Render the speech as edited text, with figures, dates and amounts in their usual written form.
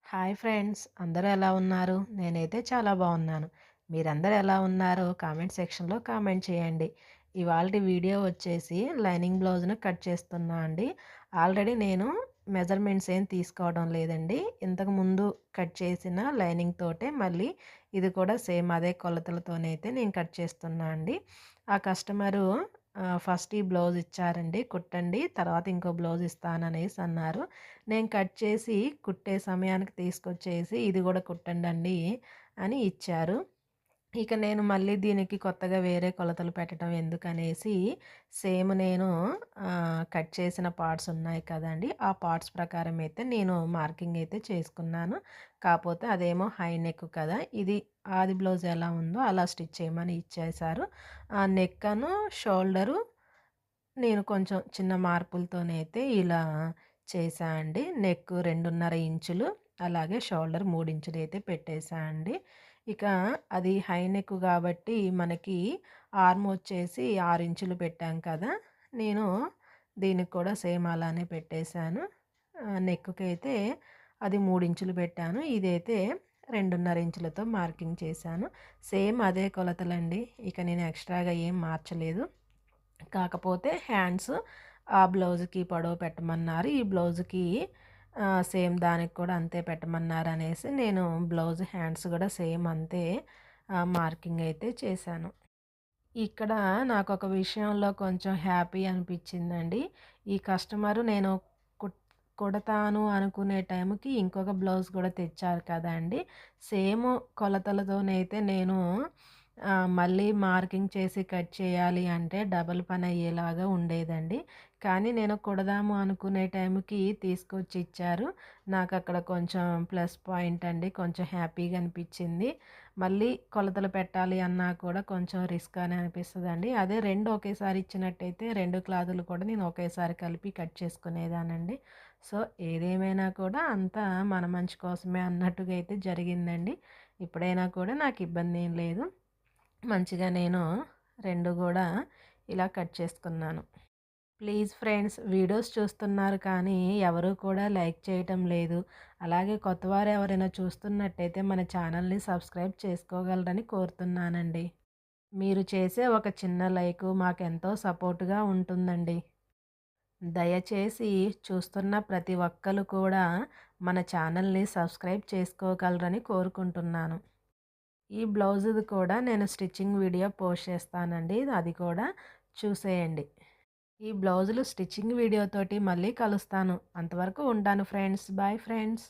Hi friends, అందరూ ఎలా ఉన్నారు? నేనైతే చాలా బాగున్నాను. మీరందరూ ఎలా ఉన్నారో కామెంట్ సెక్షన్లో కామెంట్ చేయండి. ఇవాల్టి వీడియో వచ్చేసి లైనింగ్ బ్లౌజ్ను కట్ చేస్తున్నా అండి. ఆల్రెడీ నేను మెజర్మెంట్స్ ఏం తీసుకోవడం లేదండి. ఇంతకుముందు కట్ చేసిన లైనింగ్ తోటే మళ్ళీ ఇది కూడా సేమ్ అదే కొలతలతోనైతే నేను కట్ చేస్తున్నా అండి. ఆ కస్టమరు ఫస్ట్ ఈ బ్లౌజ్ ఇచ్చారండి, కుట్టండి, తర్వాత ఇంకో బ్లౌజ్ ఇస్తాననేసి అన్నారు. నేను కట్ చేసి కుట్టే సమయానికి తీసుకొచ్చేసి ఇది కూడా కుట్టండండి అని ఇచ్చారు. ఇక నేను మళ్ళీ దీనికి కొత్తగా వేరే కొలతలు పెట్టడం ఎందుకనేసి సేమ్ నేను కట్ చేసిన పార్ట్స్ ఉన్నాయి కదండీ! ఆ పార్ట్స్ ప్రకారం అయితే నేను మార్కింగ్ అయితే చేసుకున్నాను. కాపోతే అదేమో హై నెక్ కదా! ఇది ఆది బ్లౌజ్ ఎలా ఉందో అలా స్టిచ్ చేయమని ఇచ్చేశారు. ఆ నెక్కను, షోల్డరు నేను కొంచెం చిన్న మార్పులతోనైతే ఇలా చేశా అండి. నెక్ 2.5 ఇంచులు, అలాగే షోల్డర్ 3 ఇంచులు అయితే పెట్టేశా అండి. ఇక అది హై నెక్ కాబట్టి మనకి ఆర్మ్ వచ్చేసి 6 ఇంచులు పెట్టాం కదా! నేను దీనికి కూడా సేమ్ అలానే పెట్టేశాను. నెక్‌కైతే అది 3 ఇంచులు పెట్టాను. ఇదైతే 2.5 ఇంచులతో మార్కింగ్ చేశాను. సేమ్ అదే కొలతలండి. ఇక నేను ఎక్స్ట్రాగా ఏం మార్చలేదు. కాకపోతే హ్యాండ్స్ ఆ బ్లౌజ్‌కి పొడవు పెట్టమన్నారు. ఈ బ్లౌజ్‌కి సేమ్ దానికి కూడా అంతే పెట్టమన్నారనేసి నేను బ్లౌజ్ హ్యాండ్స్ కూడా సేమ్ అంతే మార్కింగ్ అయితే చేశాను. ఇక్కడ నాకొక విషయంలో కొంచెం హ్యాపీ అనిపించిందండి. ఈ కస్టమరు నేను కుట్ కుడతాను అనుకునే టైంకి ఇంకొక బ్లౌజ్ కూడా తెచ్చారు కదండీ! సేమ్ కొలతలతోనైతే నేను మళ్ళీ మార్కింగ్ చేసి కట్ చేయాలి అంటే డబుల్ పని అయ్యేలాగా ఉండేదండి. కానీ నేను కుడదాము అనుకునే టైంకి తీసుకొచ్చి ఇచ్చారు. నాకక్కడ కొంచెం ప్లస్ పాయింట్ అండి. కొంచెం హ్యాపీగా అనిపించింది. మళ్ళీ కొలతలు పెట్టాలి అన్నా కూడా కొంచెం రిస్క్ అని అనిపిస్తదండి. అదే 2 ఒకేసారి ఇచ్చినట్టయితే 2 క్లాతులు కూడా నేను ఒకేసారి కలిపి కట్ చేసుకునేదానండి. సో, ఏదేమైనా కూడా అంతా మన మంచి కోసమే అన్నట్టుగా అయితే జరిగిందండి. ఇప్పుడైనా కూడా నాకు ఇబ్బంది ఏం లేదు. మంచిగా నేను 2 గూడా ఇలా కట్ చేసుకున్నాను. ప్లీజ్ ఫ్రెండ్స్, వీడియోస్ చూస్తున్నారు కానీ ఎవరు కూడా లైక్ చేయటం లేదు. అలాగే కొత్తవారు ఎవరైనా చూస్తున్నట్టయితే మన ఛానల్ని సబ్స్క్రైబ్ చేసుకోగలరని కోరుతున్నానండి. మీరు చేసే ఒక చిన్న లైకు మాకెంతో సపోర్ట్‌గా ఉంటుందండి. దయచేసి చూస్తున్న ప్రతి ఒక్కళ్ళు కూడా మన ఛానల్ని సబ్స్క్రైబ్ చేసుకోగలరని కోరుకుంటున్నాను. ఈ బ్లౌజుది కూడా నేను స్టిచ్చింగ్ వీడియో పోస్ట్ చేస్తానండి. అది కూడా చూసేయండి. ఈ బ్లౌజులు స్టిచ్చింగ్ వీడియోతోటి మళ్ళీ కలుస్తాను. అంతవరకు ఉంటాను ఫ్రెండ్స్. Bye friends.